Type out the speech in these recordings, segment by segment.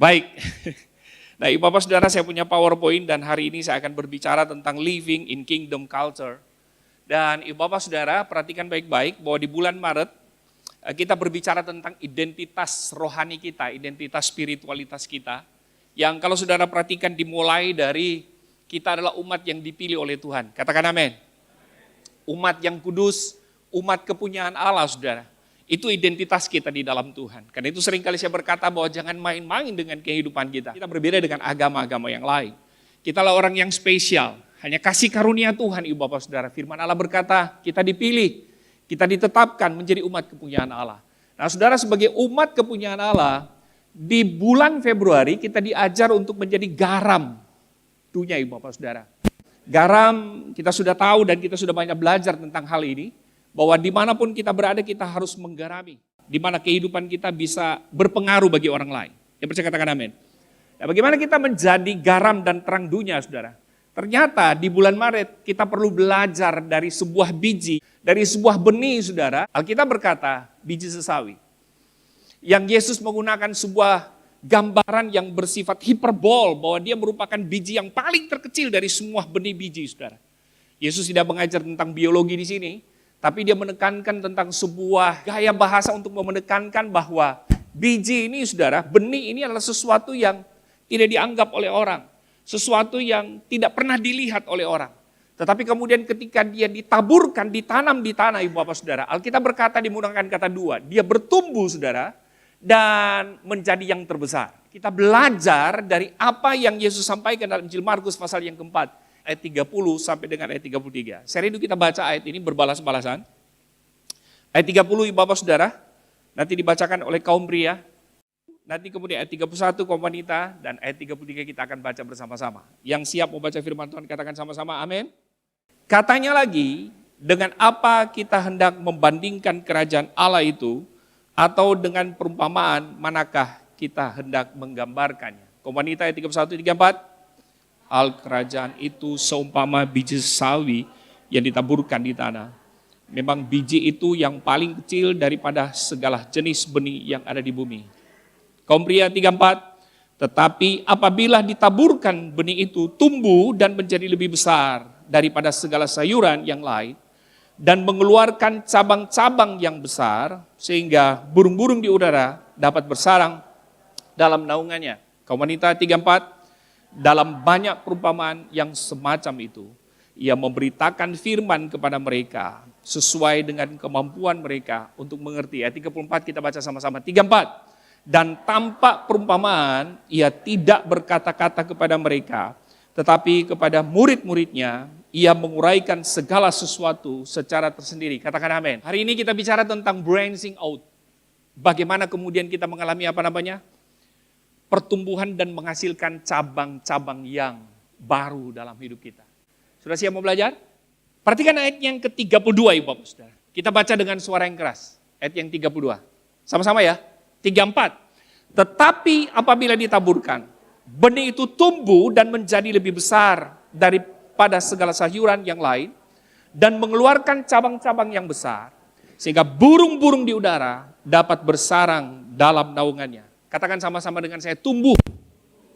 Baik. Nah, Ibu Bapak Saudara, saya punya PowerPoint dan hari ini saya akan berbicara tentang living in kingdom culture. Dan Ibu Bapak Saudara, perhatikan baik-baik bahwa di bulan Maret kita berbicara tentang identitas rohani kita, identitas spiritualitas kita. Yang kalau saudara perhatikan dimulai dari kita adalah umat yang dipilih oleh Tuhan. Katakan amin. Umat yang kudus, umat kepunyaan Allah, saudara. Itu identitas kita di dalam Tuhan. Karena itu seringkali saya berkata bahwa jangan main-main dengan kehidupan kita. Kita berbeda dengan agama-agama yang lain. Kita adalah orang yang spesial. Hanya kasih karunia Tuhan, Ibu Bapak Saudara. Firman Allah berkata, kita dipilih, kita ditetapkan menjadi umat kepunyaan Allah. Nah, saudara, sebagai umat kepunyaan Allah, di bulan Februari kita diajar untuk menjadi garam dunia, Ibu Bapak Saudara. Garam kita sudah tahu dan kita sudah banyak belajar tentang hal ini. Bahwa dimanapun kita berada kita harus menggarami. Di mana kehidupan kita bisa berpengaruh bagi orang lain. Yang percaya katakan amin. Nah, bagaimana kita menjadi garam dan terang dunia, saudara? Ternyata di bulan Maret kita perlu belajar dari sebuah biji, dari sebuah benih, saudara. Alkitab berkata, biji sesawi. Yang Yesus menggunakan sebuah gambaran yang bersifat hiperbol, bahwa dia merupakan biji yang paling terkecil dari semua benih biji, saudara. Yesus tidak mengajar tentang biologi di sini, tapi dia menekankan tentang sebuah gaya bahasa untuk menekankan bahwa biji ini, saudara, benih ini adalah sesuatu yang tidak dianggap oleh orang. Sesuatu yang tidak pernah dilihat oleh orang. Tetapi kemudian ketika dia ditaburkan, ditanam di tanah, Ibu Bapak Saudara, Alkitab berkata menggunakan kata dua, dia bertumbuh, saudara, dan menjadi yang terbesar. Kita belajar dari apa yang Yesus sampaikan dalam Injil Markus pasal yang keempat. Ayat 30 sampai dengan ayat 33. Seri itu kita baca ayat ini berbalas-balasan. Ayat 30 Ibu Bapak Saudara, nanti dibacakan oleh kaum pria. Nanti kemudian ayat 31 kaum wanita dan ayat 33 kita akan baca bersama-sama. Yang siap membaca firman Tuhan katakan sama-sama amin. Katanya lagi, dengan apa kita hendak membandingkan kerajaan Allah itu atau dengan perumpamaan manakah kita hendak menggambarkannya. Kaum wanita ayat 31 34. Al kerajaan itu seumpama biji sawi yang ditaburkan di tanah. Memang biji itu yang paling kecil daripada segala jenis benih yang ada di bumi. Kaum pria 34, tetapi apabila ditaburkan benih itu tumbuh dan menjadi lebih besar daripada segala sayuran yang lain dan mengeluarkan cabang-cabang yang besar sehingga burung-burung di udara dapat bersarang dalam naungannya. Kaum wanita 34, dalam banyak perumpamaan yang semacam itu, ia memberitakan firman kepada mereka sesuai dengan kemampuan mereka untuk mengerti. Ayat 34 kita baca sama-sama. 34. Dan tampak perumpamaan, ia tidak berkata-kata kepada mereka, tetapi kepada murid-muridnya, ia menguraikan segala sesuatu secara tersendiri. Katakan amin. Hari ini kita bicara tentang branching out. Bagaimana kemudian kita mengalami pertumbuhan dan menghasilkan cabang-cabang yang baru dalam hidup kita. Sudah siap mau belajar? Perhatikan ayat yang ke-32 Ibu Bapak Saudara. Kita baca dengan suara yang keras. Ayat yang 32. Sama-sama ya. 34. Tetapi apabila ditaburkan, benih itu tumbuh dan menjadi lebih besar daripada segala sayuran yang lain dan mengeluarkan cabang-cabang yang besar sehingga burung-burung di udara dapat bersarang dalam naungannya. Katakan sama-sama dengan saya, tumbuh.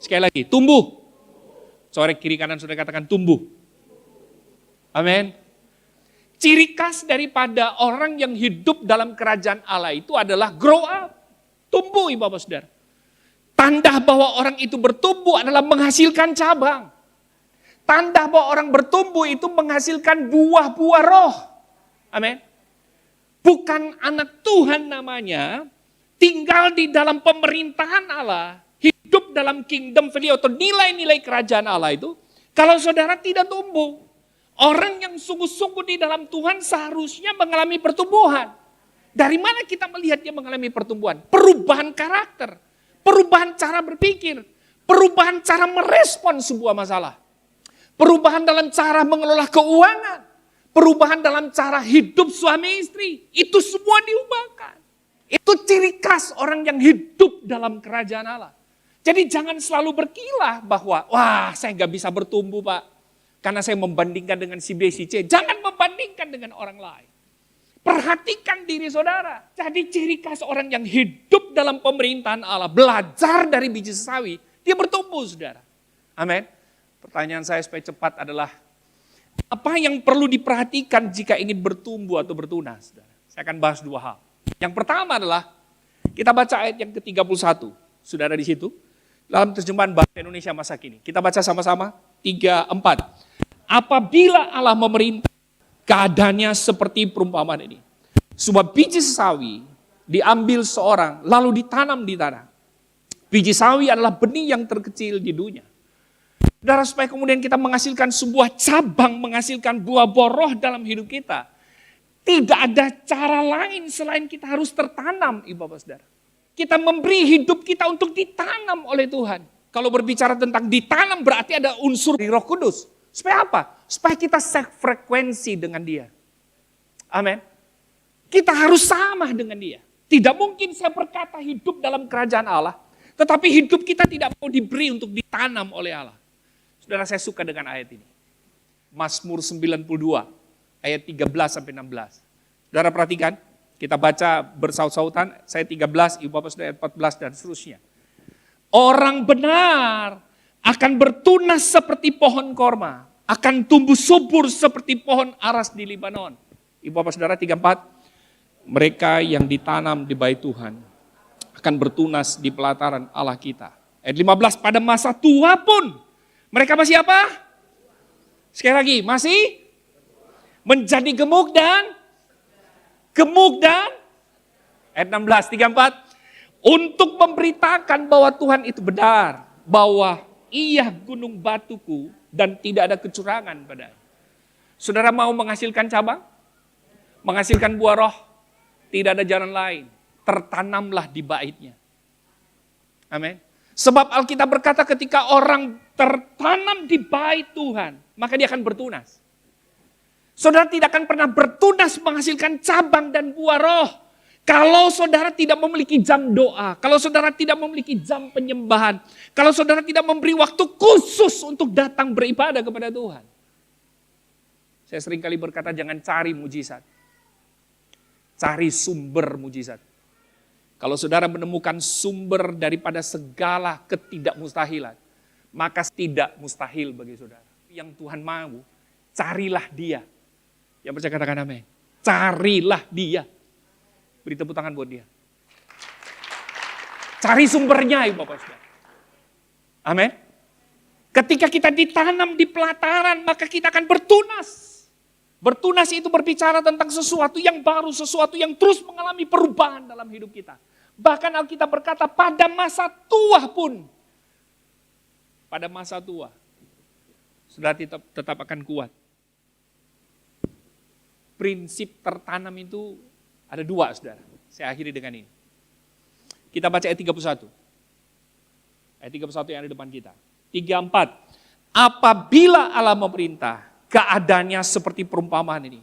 Sekali lagi, tumbuh. Corek kiri kanan sudah katakan tumbuh. Amin. Ciri khas daripada orang yang hidup dalam kerajaan Allah itu adalah grow up. Tumbuh, Ibu Bapak Saudara. Tanda bahwa orang itu bertumbuh adalah menghasilkan cabang. Tanda bahwa orang bertumbuh itu menghasilkan buah-buah roh. Amin. Bukan anak Tuhan namanya, tinggal di dalam pemerintahan Allah, hidup dalam kingdom value atau nilai-nilai kerajaan Allah itu, kalau saudara tidak tumbuh, orang yang sungguh-sungguh di dalam Tuhan seharusnya mengalami pertumbuhan. Dari mana kita melihat dia mengalami pertumbuhan? Perubahan karakter, perubahan cara berpikir, perubahan cara merespon sebuah masalah, perubahan dalam cara mengelola keuangan, perubahan dalam cara hidup suami istri, itu semua diubahkan. Itu ciri khas orang yang hidup dalam kerajaan Allah. Jadi jangan selalu berkilah bahwa, wah saya gak bisa bertumbuh Pak. Karena saya membandingkan dengan si B, si C. Jangan membandingkan dengan orang lain. Perhatikan diri saudara. Jadi ciri khas orang yang hidup dalam pemerintahan Allah, belajar dari biji sawi, dia bertumbuh saudara. Amin. Pertanyaan saya supaya cepat adalah, apa yang perlu diperhatikan jika ingin bertumbuh atau bertunas? Saudara? Saya akan bahas dua hal. Yang pertama adalah, kita baca ayat yang ke-31. Saudara di situ, dalam terjemahan bahasa Indonesia masa kini. Kita baca sama-sama, 3, 4. Apabila Allah memerintah, keadaannya seperti perumpamaan ini. Sebuah biji sawi diambil seorang, lalu ditanam di tanah. Biji sawi adalah benih yang terkecil di dunia. Saudara, supaya kemudian kita menghasilkan sebuah cabang, menghasilkan buah-buah roh dalam hidup kita. Tidak ada cara lain selain kita harus tertanam, Ibu Bapak Saudara. Kita memberi hidup kita untuk ditanam oleh Tuhan. Kalau berbicara tentang ditanam berarti ada unsur di Roh Kudus. Supaya apa? Supaya kita sefrekuensi dengan Dia. Amin. Kita harus sama dengan Dia. Tidak mungkin saya berkata hidup dalam kerajaan Allah, tetapi hidup kita tidak mau diberi untuk ditanam oleh Allah. Saudara, saya suka dengan ayat ini. Mazmur 92, ayat 13 sampai 16. Saudara perhatikan, kita baca bersaut-sautan, saya 13, Ibu Bapak Saudara ayat 14 dan seterusnya. Orang benar akan bertunas seperti pohon korma, akan tumbuh subur seperti pohon aras di Libanon. Ibu Bapak Saudara 34, mereka yang ditanam di bait Tuhan akan bertunas di pelataran Allah kita. Ayat 15, pada masa tua pun mereka masih apa? Sekali lagi, masih menjadi gemuk dan ayat 16, 34, untuk memberitakan bahwa Tuhan itu benar, bahwa Ia gunung batuku dan tidak ada kecurangan padanya. Saudara mau menghasilkan cabang? Menghasilkan buah roh? Tidak ada jalan lain. Tertanamlah di baitnya. Amin. Sebab Alkitab berkata ketika orang tertanam di bait Tuhan, maka dia akan bertunas. Saudara tidak akan pernah bertunas menghasilkan cabang dan buah roh kalau saudara tidak memiliki jam doa, kalau saudara tidak memiliki jam penyembahan, kalau saudara tidak memberi waktu khusus untuk datang beribadah kepada Tuhan. Saya sering kali berkata jangan cari mujizat, cari sumber mujizat. Kalau saudara menemukan sumber daripada segala ketidakmustahilan, maka tidak mustahil bagi saudara. Yang Tuhan mau, carilah Dia. Yang percaya katakan amin. Carilah Dia. Beri tepuk tangan buat Dia. Cari sumbernya, Ibu Bapak Saudara. Amin. Ketika kita ditanam di pelataran, maka kita akan bertunas. Bertunas itu berbicara tentang sesuatu yang baru, sesuatu yang terus mengalami perubahan dalam hidup kita. Bahkan Alkitab berkata pada masa tua pun, pada masa tua, saudara tetap akan kuat. Prinsip tertanam itu ada dua, saudara. Saya akhiri dengan ini. Kita baca ayat 31. Ayat 31 yang ada di depan kita. 34. Apabila Allah memerintah, keadaannya seperti perumpamaan ini.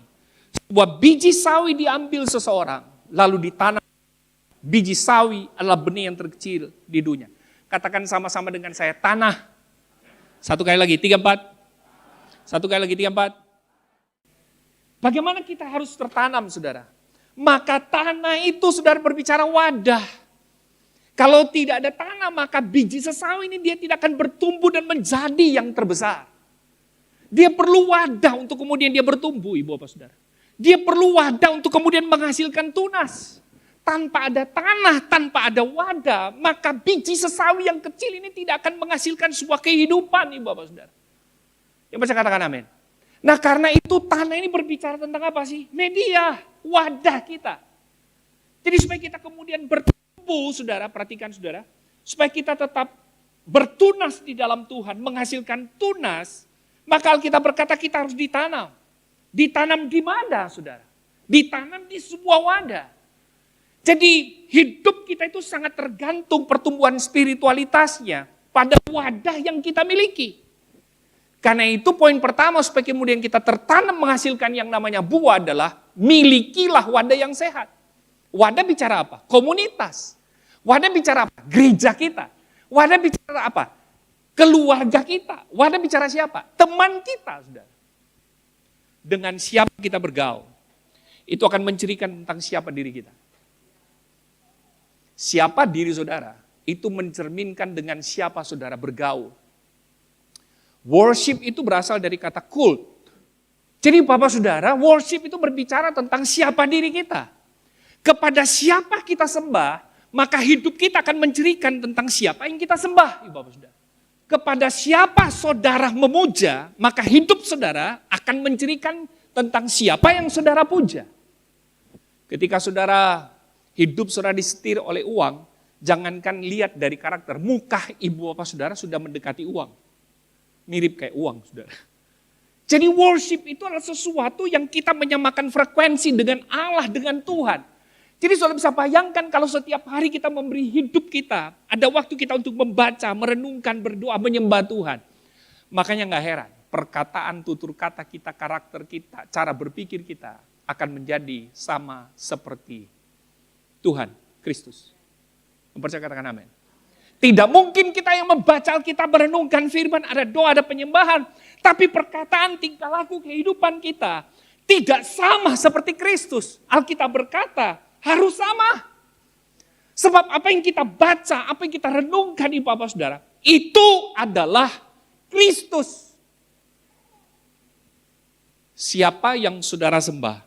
Sebuah biji sawi diambil seseorang, lalu ditanam. Biji sawi adalah benih yang terkecil di dunia. Katakan sama-sama dengan saya, tanah. Satu kali lagi, 34. Satu kali lagi, 34. Bagaimana kita harus tertanam, saudara? Maka tanah itu, saudara, berbicara wadah. Kalau tidak ada tanah, maka biji sesawi ini dia tidak akan bertumbuh dan menjadi yang terbesar. Dia perlu wadah untuk kemudian dia bertumbuh, Ibu Bapak Saudara. Dia perlu wadah untuk kemudian menghasilkan tunas. Tanpa ada tanah, tanpa ada wadah, maka biji sesawi yang kecil ini tidak akan menghasilkan sebuah kehidupan, Ibu Bapak Saudara. Yang baca katakan amin. Nah karena itu tanah ini berbicara tentang apa sih? Media, wadah kita. Jadi supaya kita kemudian bertumbuh, saudara, perhatikan saudara. Supaya kita tetap bertunas di dalam Tuhan, menghasilkan tunas, maka Alkitab berkata kita harus ditanam. Ditanam di mana, saudara? Ditanam di sebuah wadah. Jadi hidup kita itu sangat tergantung pertumbuhan spiritualitasnya pada wadah yang kita miliki. Karena itu poin pertama supaya kemudian kita tertanam menghasilkan yang namanya buah adalah milikilah wadah yang sehat. Wadah bicara apa? Komunitas. Wadah bicara apa? Gereja kita. Wadah bicara apa? Keluarga kita. Wadah bicara siapa? Teman kita, saudara. Dengan siapa kita bergaul. itu akan mencirikan tentang siapa diri kita. Siapa diri saudara, itu mencerminkan dengan siapa saudara bergaul. Worship itu berasal dari kata cult. Jadi Bapak Saudara, worship itu berbicara tentang siapa diri kita. Kepada siapa kita sembah, maka hidup kita akan mencirikan tentang siapa yang kita sembah. Bapak Saudara. Kepada siapa saudara memuja, maka hidup saudara akan mencirikan tentang siapa yang saudara puja. Ketika saudara hidup saudara disetir oleh uang, jangankan lihat dari karakter, muka ibu bapak saudara sudah mendekati uang. Mirip kayak uang saudara. Jadi worship itu adalah sesuatu yang kita menyamakan frekuensi dengan Allah, dengan Tuhan. Jadi saudara bisa bayangkan kalau setiap hari kita memberi hidup kita, ada waktu kita untuk membaca, merenungkan, berdoa, menyembah Tuhan. Makanya gak heran, perkataan, tutur kata kita, karakter kita, cara berpikir kita akan menjadi sama seperti Tuhan, Kristus. Mempercayai katakan amin. Tidak mungkin kita yang membaca Alkitab, merenungkan firman, ada doa, ada penyembahan. Tapi perkataan, tingkah laku, kehidupan kita tidak sama seperti Kristus. Alkitab berkata harus sama. Sebab apa yang kita baca, apa yang kita renungkan di Bapak Saudara, itu adalah Kristus. Siapa yang saudara sembah,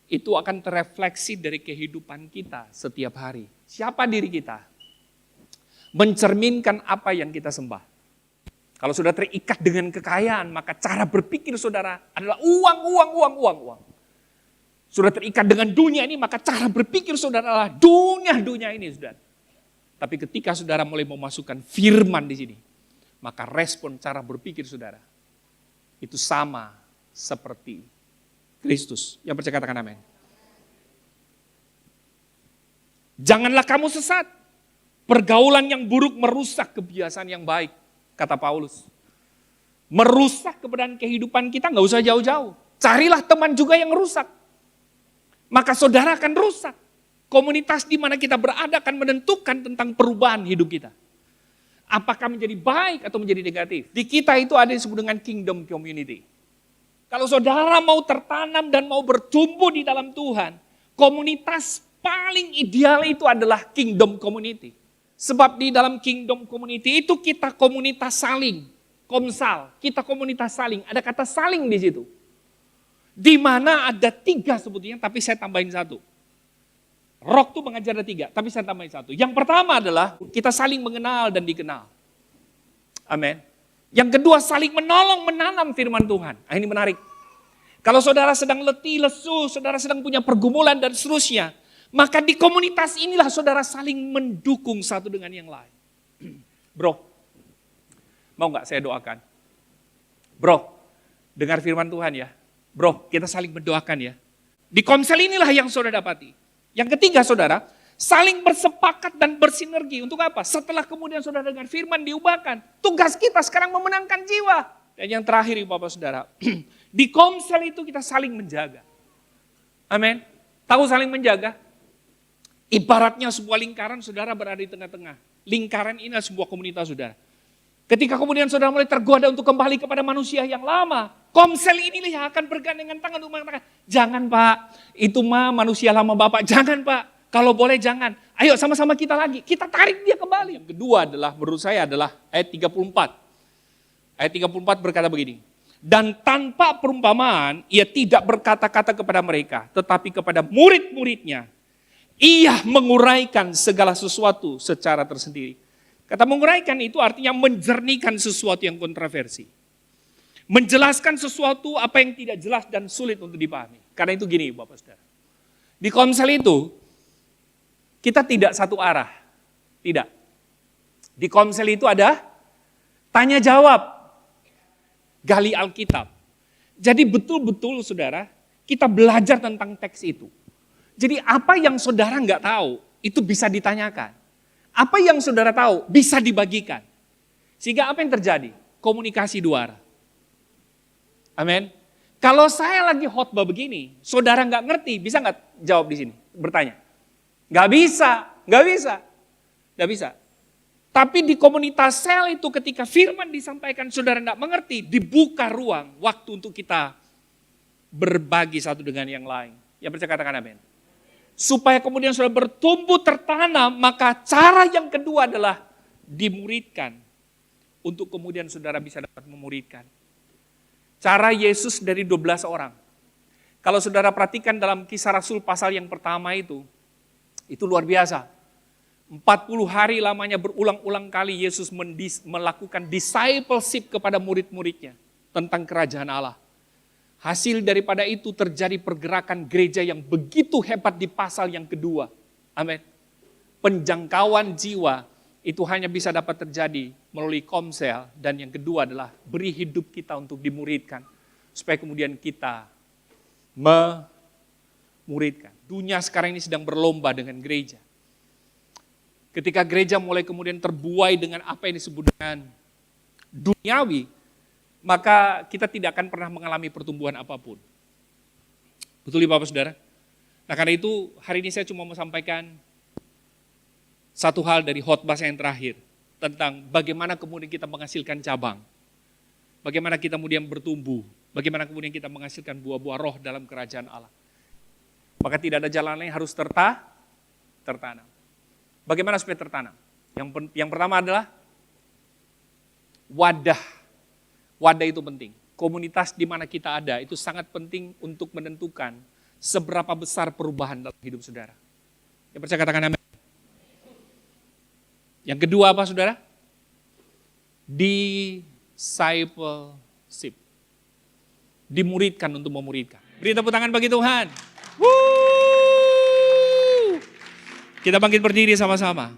itu akan terefleksi dari kehidupan kita setiap hari. Siapa diri kita? Mencerminkan apa yang kita sembah. Kalau sudah terikat dengan kekayaan, maka cara berpikir saudara adalah uang. Sudah terikat dengan dunia ini, maka cara berpikir saudara adalah dunia ini, saudara. Tapi ketika saudara mulai memasukkan firman di sini, maka respon cara berpikir saudara itu sama seperti Kristus. Yang percaya katakan amin. Janganlah kamu sesat. Pergaulan yang buruk merusak kebiasaan yang baik, kata Paulus. Merusak keberadaan kehidupan kita gak usah jauh-jauh. Carilah teman juga yang rusak. Maka saudara akan rusak. Komunitas di mana kita berada akan menentukan tentang perubahan hidup kita. Apakah menjadi baik atau menjadi negatif. Di kita itu ada yang disebut dengan kingdom community. Kalau saudara mau tertanam dan mau bertumbuh di dalam Tuhan, komunitas paling ideal itu adalah kingdom community. Sebab di dalam kingdom community itu kita komunitas saling, komsal, kita komunitas saling, ada kata saling di situ. Di mana ada 3 sebetulnya, tapi saya tambahin 1. Rock tuh mengajar ada 3, tapi saya tambahin 1. Yang pertama adalah kita saling mengenal dan dikenal. Amin. Yang kedua saling menolong, menanam firman Tuhan. Ini menarik. Kalau saudara sedang letih, lesu, saudara sedang punya pergumulan dan seterusnya, maka di komunitas inilah saudara saling mendukung satu dengan yang lain. Bro, mau gak saya doakan? Bro, dengar firman Tuhan ya. Bro, kita saling mendoakan ya. Di komsel inilah yang saudara dapati. Yang ketiga saudara, saling bersepakat dan bersinergi. Untuk apa? Setelah kemudian saudara dengar firman diubahkan. Tugas kita sekarang memenangkan jiwa. Dan yang terakhir Bapak Saudara, di komsel itu kita saling menjaga. Amin. Tahu saling menjaga? Ibaratnya sebuah lingkaran, saudara berada di tengah-tengah. Lingkaran ini adalah sebuah komunitas saudara. Ketika kemudian saudara mulai tergoda untuk kembali kepada manusia yang lama, komsel inilah yang akan bergandengan tangan untuk mengatakan, jangan Pak, itu mah manusia lama Bapak, jangan Pak, kalau boleh jangan. Ayo sama-sama kita lagi, kita tarik dia kembali. Yang kedua adalah, menurut saya adalah ayat 34. Ayat 34 berkata begini, dan tanpa perumpamaan, ia tidak berkata-kata kepada mereka, tetapi kepada murid-muridnya, ia menguraikan segala sesuatu secara tersendiri. Kata menguraikan itu artinya menjernihkan sesuatu yang kontroversi. Menjelaskan sesuatu apa yang tidak jelas dan sulit untuk dipahami. Karena itu gini Bapak Saudara. Di komsel itu, kita tidak satu arah. Tidak. Di komsel itu ada tanya jawab. Gali Alkitab. Jadi betul-betul saudara, kita belajar tentang teks itu. Jadi apa yang saudara nggak tahu, itu bisa ditanyakan. Apa yang saudara tahu, bisa dibagikan. Sehingga apa yang terjadi? Komunikasi 2 arah. Amin. Kalau saya lagi khotbah begini, saudara nggak ngerti, bisa nggak jawab di sini? Bertanya. Nggak bisa. Tapi di komunitas sel itu ketika firman disampaikan saudara nggak mengerti, dibuka ruang waktu untuk kita berbagi satu dengan yang lain. Yang percaya katakan amin. Supaya kemudian sudah bertumbuh tertanam, maka cara yang kedua adalah dimuridkan. Untuk kemudian saudara bisa dapat memuridkan. Cara Yesus dari 12 orang. Kalau saudara perhatikan dalam Kisah Rasul pasal yang pertama itu luar biasa. 40 hari lamanya berulang-ulang kali Yesus melakukan discipleship kepada murid-muridnya tentang kerajaan Allah. Hasil daripada itu terjadi pergerakan gereja yang begitu hebat di pasal yang kedua. Amin. Penjangkauan jiwa itu hanya bisa dapat terjadi melalui komsel. Dan yang kedua adalah beri hidup kita untuk dimuridkan. Supaya kemudian kita memuridkan. Dunia sekarang ini sedang berlomba dengan gereja. Ketika gereja mulai kemudian terbuai dengan apa yang disebut dengan duniawi, maka kita tidak akan pernah mengalami pertumbuhan apapun. Betul ya Bapak Saudara? Nah karena itu hari ini saya cuma mau sampaikan satu hal dari khotbah yang terakhir. Tentang bagaimana kemudian kita menghasilkan cabang. Bagaimana kita kemudian bertumbuh. Bagaimana kemudian kita menghasilkan buah-buah roh dalam kerajaan Allah. Maka tidak ada jalan lain, harus tertanam. Bagaimana supaya tertanam? Yang pertama adalah wadah. Wadah itu penting. Komunitas di mana kita ada itu sangat penting untuk menentukan seberapa besar perubahan dalam hidup saudara. Yang percaya katakan amin. Yang kedua apa saudara? Discipleship. Dimuridkan untuk memuridkan. Beri tepuk tangan bagi Tuhan. Kita bangkit berdiri sama-sama.